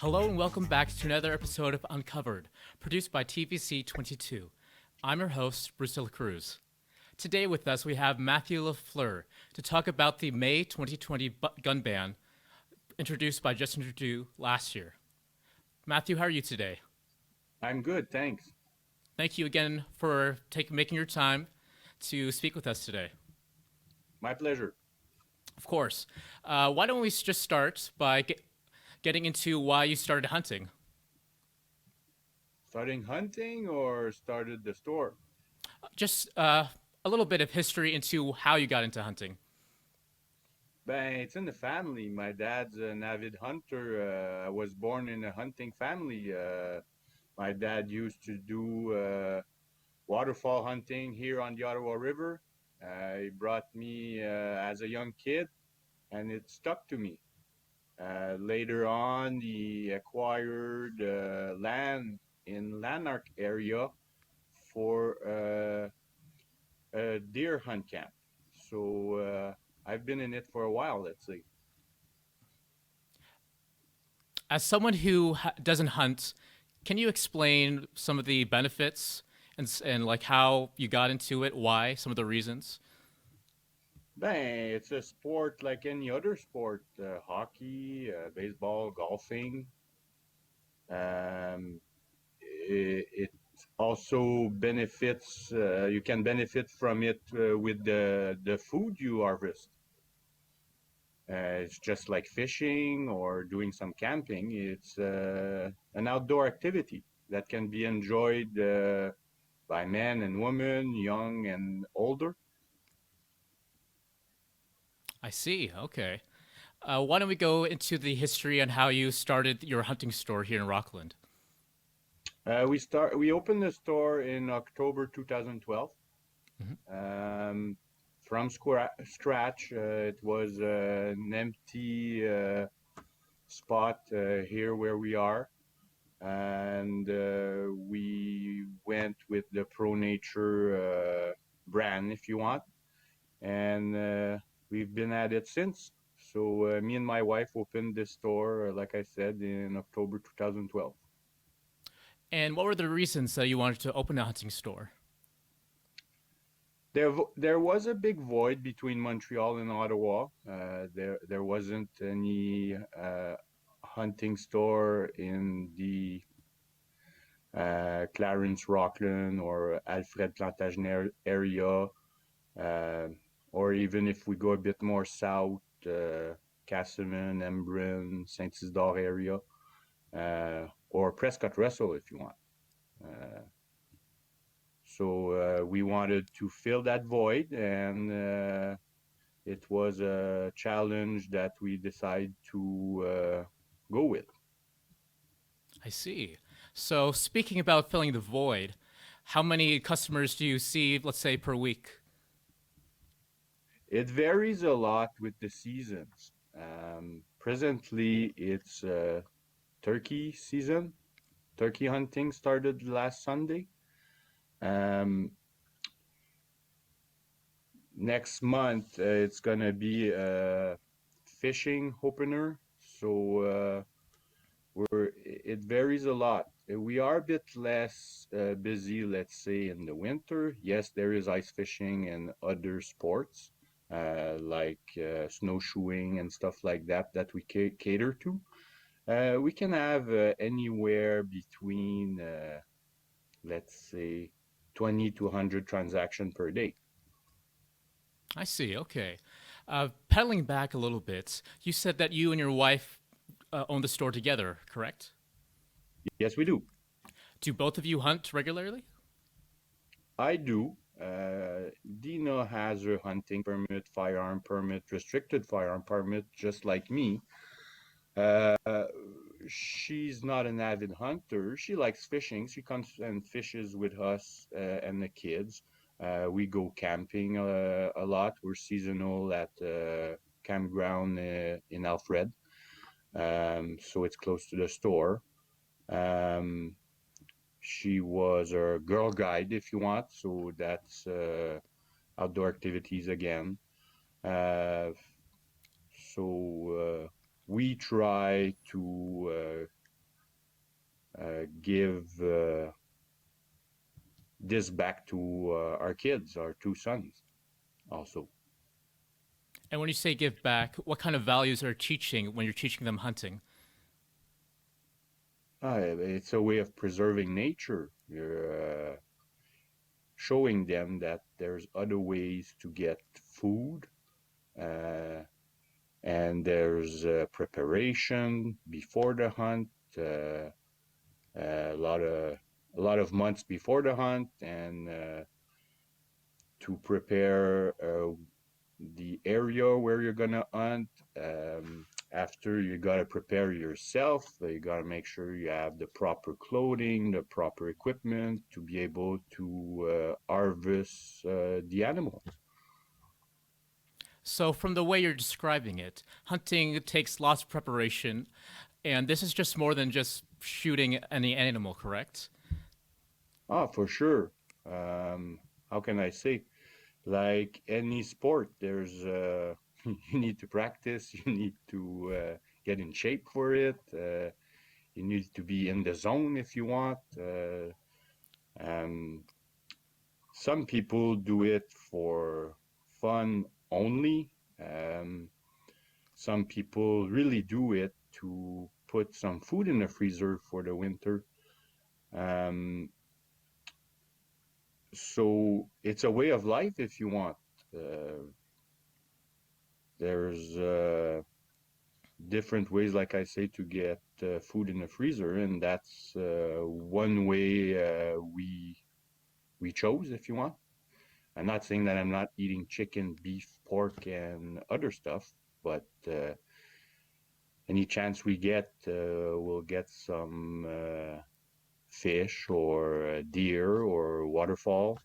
Hello and welcome back to another episode of Uncovered, produced by TVC22. I'm your host, Bruce Cruz. Today with us we have Mathieu Lafleur to talk about the May 2020 gun ban introduced by Justin Trudeau last year. Mathieu, how are you today? I'm good, thanks. Thank you again for making your time to speak with us today. My pleasure. Of course. Why don't we just start by getting into why you started hunting? Starting hunting or started the store? Just a little bit of history into how you got into hunting. It's in the family. My dad's an avid hunter. I was born in a hunting family. My dad used to do waterfall hunting here on the Ottawa River. He brought me as a young kid, and it stuck to me. Later on, he acquired land in Lanark area for a deer hunt camp. So I've been in it for a while, let's say. As someone who doesn't hunt, can you explain some of the benefits and like how you got into it, why, some of the reasons? It's a sport like any other sport, hockey, baseball, golfing. Um, it also benefits, you can benefit from it with the food you harvest. It's just like fishing or doing some camping. It's an outdoor activity that can be enjoyed by men and women, young and older. I see. Okay. Why don't we go into the history and how you started your hunting store here in Rockland? We opened the store in October 2012. Mhm. Um, from scratch, it was an empty spot here where we are, and we went with the Pronature brand, if you want, and we've been at it since. So me and my wife opened this store, like I said, in October 2012. And what were the reasons that you wanted to open a hunting store? There was a big void between Montreal and Ottawa. There wasn't any hunting store in the Clarence Rockland or Alfred Plantagenet area, uh, or even if we go a bit more south, Castleman, Embrun, Saint Isidore area, or Prescott Russell if you want. Uh, so we wanted to fill that void, and it was a challenge that we decided to go with. I see. So, speaking about filling the void, how many customers do you see, let's say, per week? It varies a lot with the seasons. Presently, it's turkey season. Turkey hunting started last Sunday. Um, Next month, it's gonna be a fishing opener. So it varies a lot. We are a bit less busy, let's say, in the winter. Yes, there is ice fishing and other sports like snowshoeing and stuff like that that we cater to. We can have anywhere between, let's say, 20 to 100 transactions per day. I see. Okay. Pedaling back a little bit, you said that you and your wife own the store together, correct? Yes, we do. Do both of you hunt regularly? I do. Deana has her hunting permit, firearm permit, restricted firearm permit, just like me. Uh, she's not an avid hunter. She likes fishing. She comes and fishes with us and the kids. We go camping a lot. We're seasonal at campground in Alfred, so it's close to the store. Um, she was a girl guide, if you want, so that's outdoor activities again. Uh, so we try to give this back to our kids, our two sons, also. And when you say give back, what kind of values are teaching when you're teaching them hunting? It's a way of preserving nature. You're showing them that there's other ways to get food, uh, and there's preparation before the hunt, a lot of months before the hunt, and to prepare the area where you're gonna hunt. After, you gotta prepare yourself. You gotta make sure you have the proper clothing, the proper equipment to be able to harvest the animal. So, from the way you're describing it, hunting takes lots of preparation, and this is just more than just shooting any animal, correct? Ah, for sure. How can I say? Like any sport, there's you need to practice. You need to get in shape for it. You need to be in the zone if you want. Um, some people do it for fun only. Um, some people really do it to put some food in the freezer for the winter. Um, so it's a way of life if you want. Uh, there's different ways, like I say, to get food in the freezer, and that's one way we chose, if you want. I'm not saying that I'm not eating chicken, beef, pork, and other stuff, but any chance we get, we'll get some fish or a deer or waterfall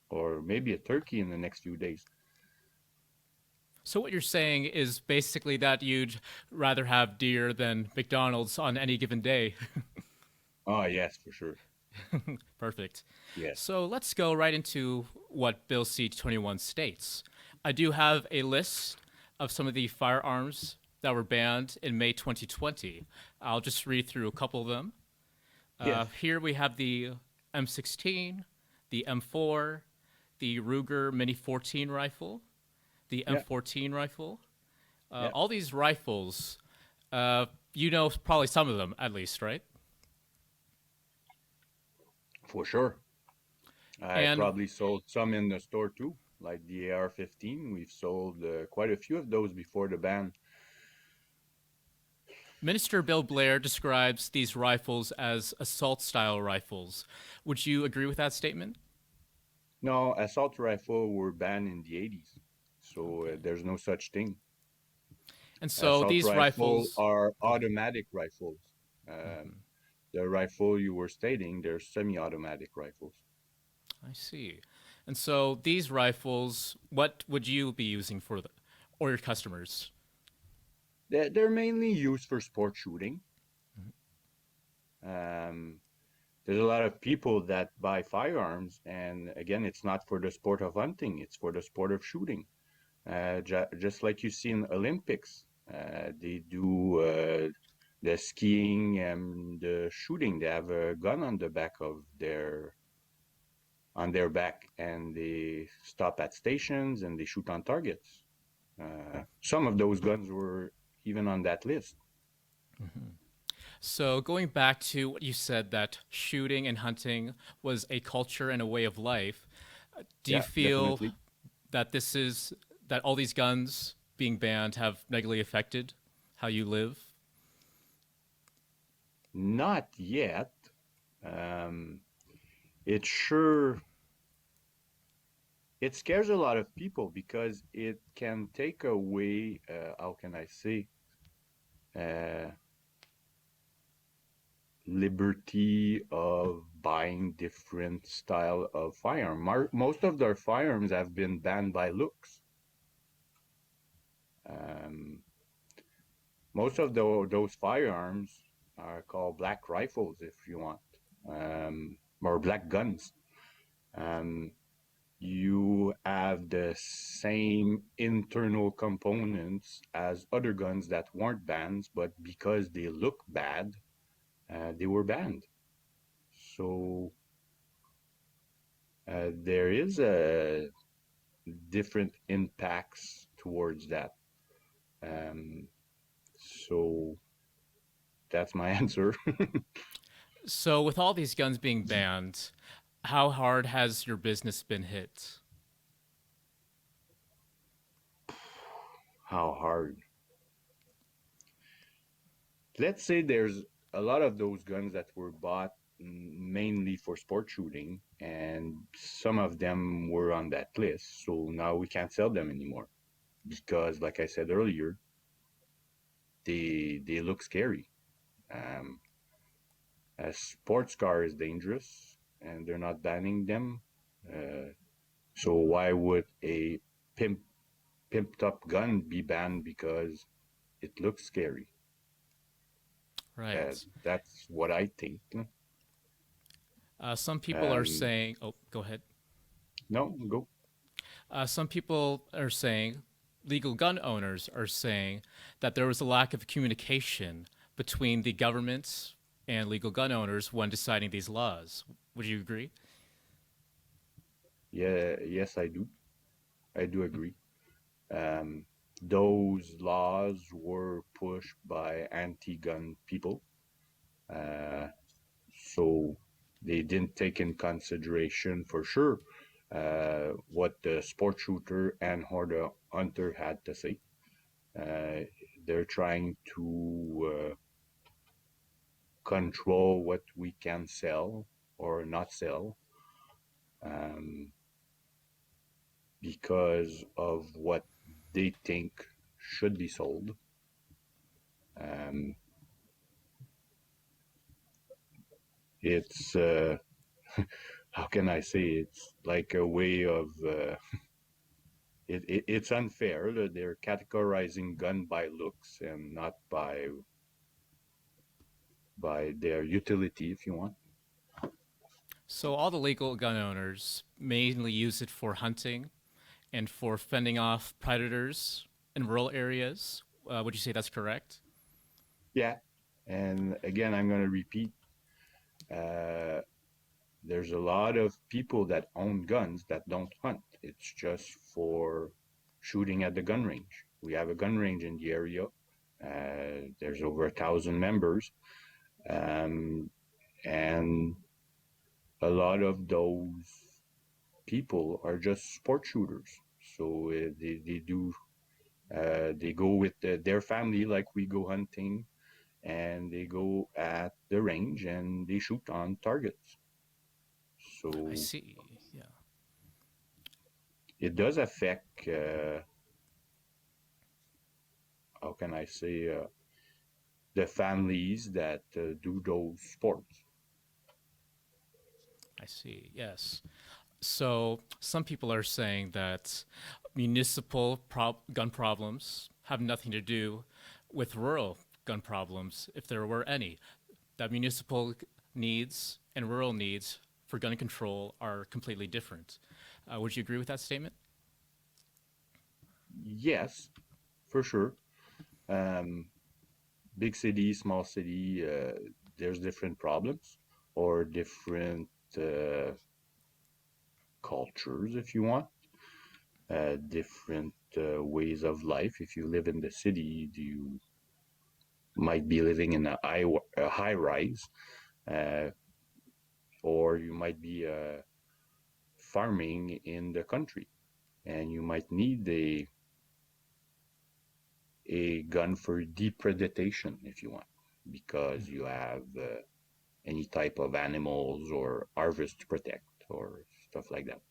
or maybe a turkey in the next few days. So, what you're saying is basically that you'd rather have deer than McDonald's on any given day. Oh, yes, for sure. Perfect. Yes. So, let's go right into what Bill C-21 states. I do have a list of some of the firearms that were banned in May 2020. I'll just read through a couple of them. Yes. Here we have the M16, the M4, the Ruger Mini 14 rifle, the Yeah. M14 rifle. Yeah. All these rifles, you know probably some of them at least, right? For sure. I And probably sold some in the store too, like the AR-15. We've sold quite a few of those before the ban. Minister Bill Blair describes these rifles as assault style rifles. Would you agree with that statement? No, assault rifle were banned in the 80s, so Okay. there's no such thing. And so Assault these rifle rifles, are go ahead. automatic rifles. The rifle you were stating, they're semi-automatic rifles. I see. And so these rifles, what would you be using for the, or your customers? They're mainly used for sport shooting. Um, there's a lot of people that buy firearms, and again, it's not for the sport of hunting; it's for the sport of shooting. Just like you see in Olympics, they do the skiing and the shooting. They have a gun on the back of their back, and they stop at stations and they shoot on targets. Some of those guns were even on that list. So going back to what you said that shooting and hunting was a culture and a way of life, do you Yeah, feel definitely. that this is that all these guns being banned have negatively affected how you live? Not yet. Um, it sure it scares a lot of people because it can take away, how can I say, uh, liberty of buying different style of firearm. Most of their firearms have been banned by looks. Um, most of those firearms are called black rifles, if you want, or black guns. Um, you have the same internal components as other guns that weren't banned, but because they look bad, they were banned. So there is a different impacts towards that. Um, so that's my answer. So, with all these guns being banned, how hard has your business been hit? How hard? Let's say there's a lot of those guns that were bought mainly for sport shooting, and some of them were on that list. So now we can't sell them anymore because, like I said earlier, they look scary. Um, a sports car is dangerous, and they're not banning them. Uh, so why would a pimped up gun be banned because it looks scary? Right. That's what I think. Some people are Um, saying, oh, go ahead. no, go. Some people are saying, legal gun owners are saying that there was a lack of communication between the government and legal gun owners when deciding these laws. Would you agree? Yeah, yes, I do. I do agree. Um, those laws were pushed by anti-gun people, uh, so they didn't take in consideration for sure what the sport shooter and or the hunter had to say. Uh, they're trying to control what we can sell or not sell, um, because of what they think should be sold. Um, it's how can I say, it's like a way of it's unfair that they're categorizing gun by looks and not by their utility, if you want. So all the legal gun owners mainly use it for hunting and for fending off predators in rural areas. Would you say that's correct? Yeah, and again, I'm going to repeat. Uh, there's a lot of people that own guns that don't hunt. It's just for shooting at the gun range. We have a gun range in the area. There's over 1,000 members, um, and a lot of those people are just sport shooters. So they go with their family like we go hunting, and they go at the range and they shoot on targets. I So see. Yeah. it does affect, how can I say, the families that do those sports. I see. Yes. So some people are saying that gun problems have nothing to do with rural gun problems, if there were any. That municipal needs and rural needs for gun control are completely different. Would you agree with that statement? Yes, for sure. Um, big city, small city, there's different problems or different uh, cultures, if you want, different ways of life. If you live in the city, you might be living in a high rise, uh, or you might be farming in the country, and you might need a gun for depredation, if you want, because you have any type of animals or harvest to protect or stuff like that.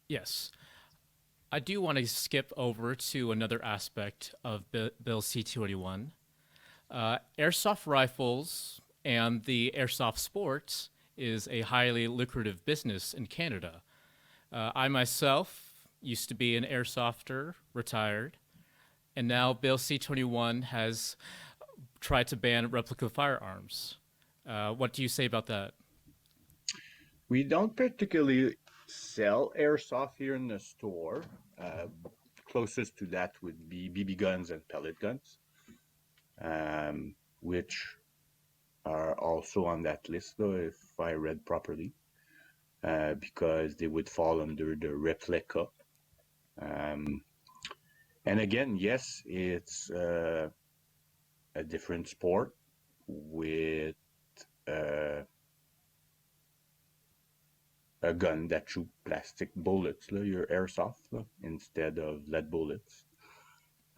Yes. I do want to skip over to another aspect of Bill C-281. Airsoft rifles and the airsoft sports is a highly lucrative business in Canada. I myself used to be an airsofter, retired, and now Bill C-21 has tried to ban replica firearms. What do you say about that? We don't particularly sell airsoft here in the store. Uh, Closest to that would be BB guns and pellet guns. which are also on that list, though, if I read properly, because they would fall under the replica. Um, and again, yes, it's a different sport with uh, a gun that shoots plastic bullets, your airsoft, instead of lead bullets.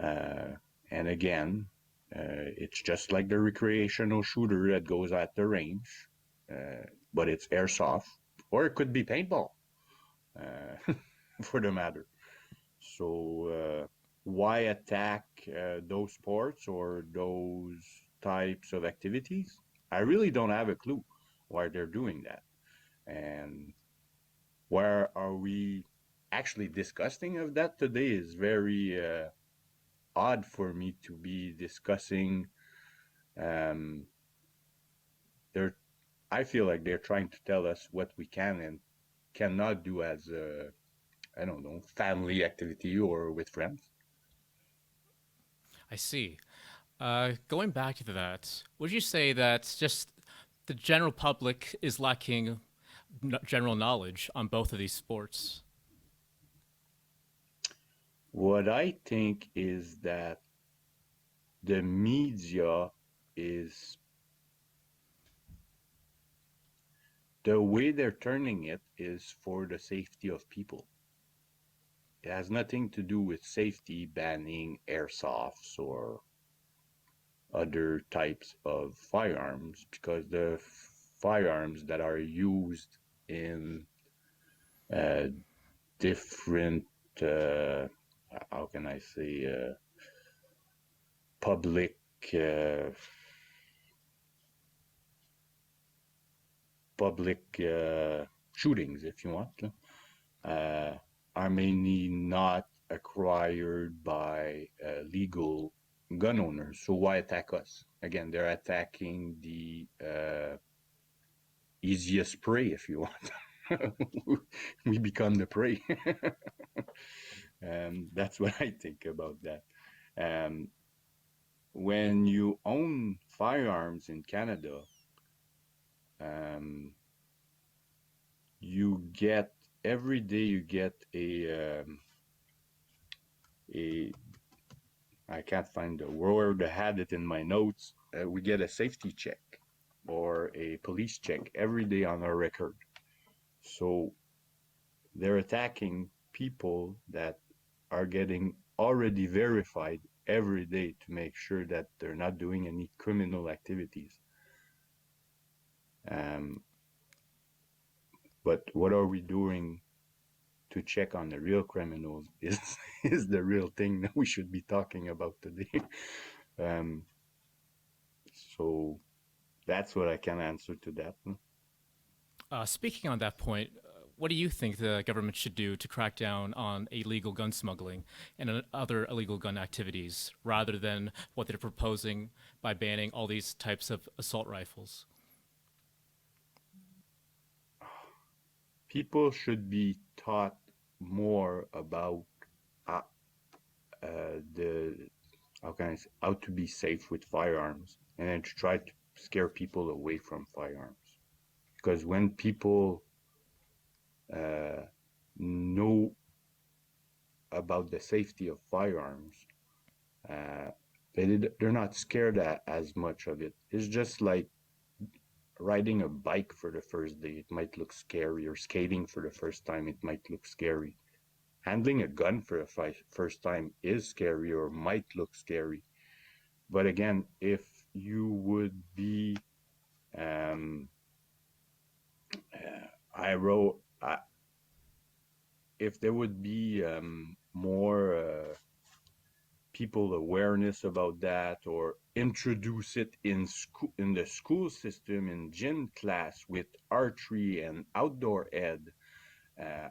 Uh, and again, it's just like the recreational shooter that goes at the range, but it's airsoft, or it could be paintball, for the matter. So, why attack those sports or those types of activities? I really don't have a clue why they're doing that. And where are we actually discussing of that today is very odd for me to be discussing. Um, they're, I feel like they're trying to tell us what we can and cannot do as a, I don't know, family activity or with friends. I see. Going back to that, would you say that just the general public is lacking general knowledge on both of these sports? What I think is that the media is the way they're turning it is for the safety of people. It has nothing to do with safety, banning airsofts or other types of firearms, because the firearms that are used in uh, different, uh, how can I say, public uh, public shootings, if you want, uh, are mainly not acquired by legal gun owners. So why attack us? Again, they're attacking the easiest prey, if you want. We become the prey. That's what I think about that. Um, when you own firearms in Canada, um, you get every day you get a I can't find the word. I had it in my notes. We get a safety check or a police check every day on our record. So they're attacking people that are getting already verified every day to make sure that they're not doing any criminal activities. Um, but what are we doing to check on the real criminals is is the real thing that we should be talking about today. um, so that's what I can answer to that. Speaking on that point, what do you think the government should do to crack down on illegal gun smuggling and other illegal gun activities rather than what they're proposing by banning all these types of assault rifles? People should be taught more about uh, the how can I say, how to be safe with firearms, and then to try to scare people away from firearms. Because when people uh, know about the safety of firearms, uh, they're not scared as much of it. It's just like riding a bike for the first day. It might look scary, or skating for the first time. It might look scary. Handling a gun for the first time is scary or might look scary. But again, if you would be, um, I wrote, if there would be more people awareness about that, or introduce it in school, in the school system, in gym class with archery and outdoor ed, uh,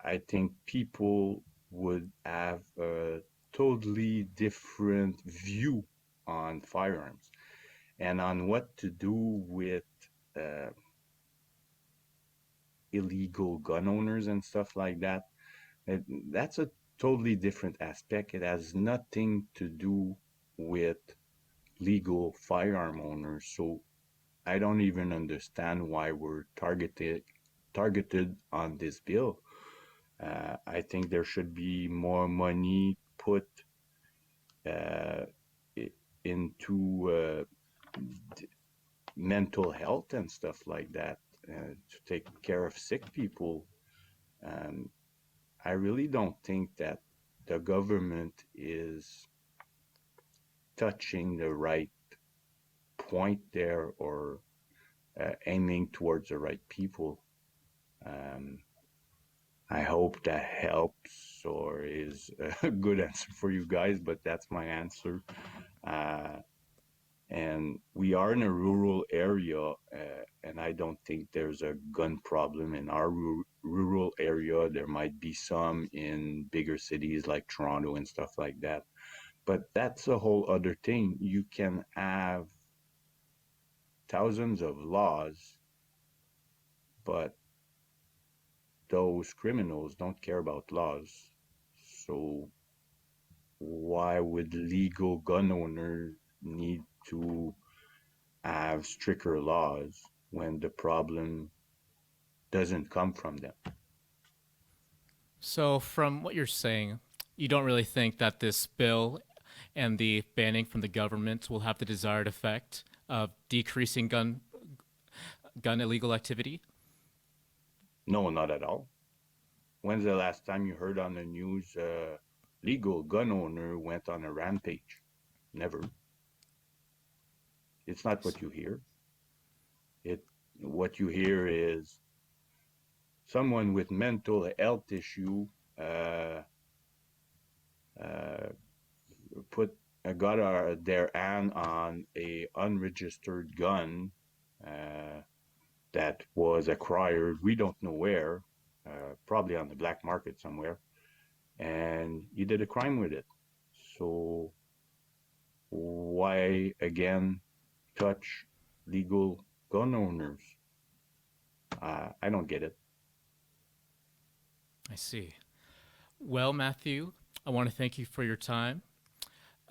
I think people would have a totally different view on firearms and on what to do with uh, illegal gun owners and stuff like that. That's a totally different aspect. It has nothing to do with legal firearm owners. So I don't even understand why we're targeted on this bill. I think there should be more money put uh, into mental health and stuff like that to take care of sick people. Um, I really don't think that the government is touching the right point there or aiming towards the right people. Um, I hope that helps or is a good answer for you guys, but that's my answer. Uh, and we are in a rural area, and I don't think there's a gun problem in our rural area. There might be some in bigger cities like Toronto and stuff like that, but that's a whole other thing. You can have thousands of laws, but those criminals don't care about laws. So why would legal gun owners need to have stricter laws when the problem doesn't come from them? So, from what you're saying, you don't really think that this bill and the banning from the government will have the desired effect of decreasing gun illegal activity? No, not at all. When's the last time you heard on the news legal gun owner went on a rampage? Never. It's not what you hear. It what you hear is someone with mental health issue uh, uh, put got their hand on a unregistered gun uh, that was acquired. We don't know where, probably on the black market somewhere, and he did a crime with it. So why again touch legal gun owners? I don't get it. I see. Well, Matthew, I want to thank you for your time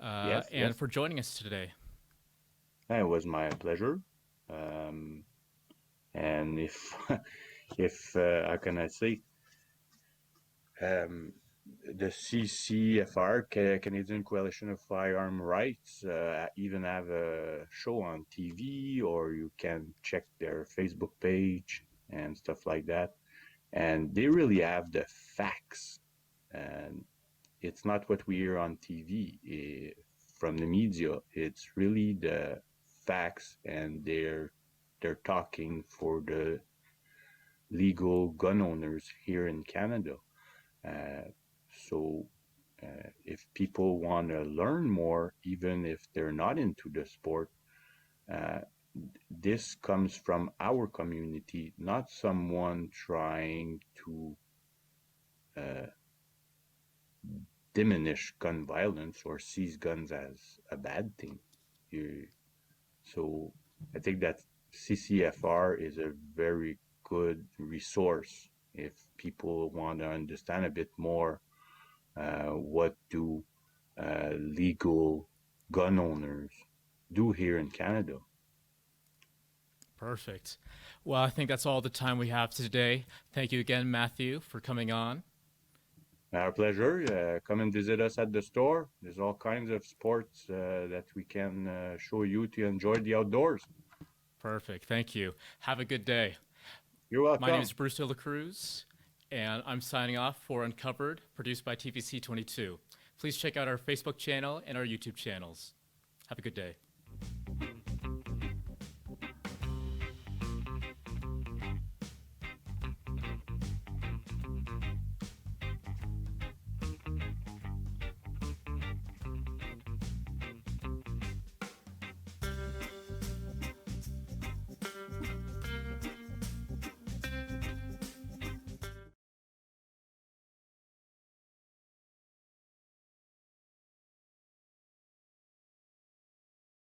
Yes, and yes, for joining us today. it was my pleasure. Um, and if if how can I say um, the CCFR, Canadian Coalition of Firearm Rights, even have a show on TV, or you can check their Facebook page and stuff like that. And they really have the facts. And it's not what we hear on TV from the media. It's really the facts, and they're talking for the legal gun owners here in Canada. Uh, so if people want to learn more, even if they're not into the sport, uh, this comes from our community, not someone trying to uh, diminish gun violence or sees guns as a bad thing. You, so I think that CCFR is a very good resource if people want to understand a bit more what do legal gun owners do here in Canada. Perfect. Well, I think that's all the time we have today. Thank you again, Matthew, for coming on. Our pleasure. Come and visit us at the store. There's all kinds of sports that we can show you to enjoy the outdoors. Perfect. Thank you. Have a good day. You're My name welcome. is Bruce Cruz, and I'm signing off for Uncovered, produced by TVC22. Please check out our Facebook channel and our YouTube channels. Have a good day.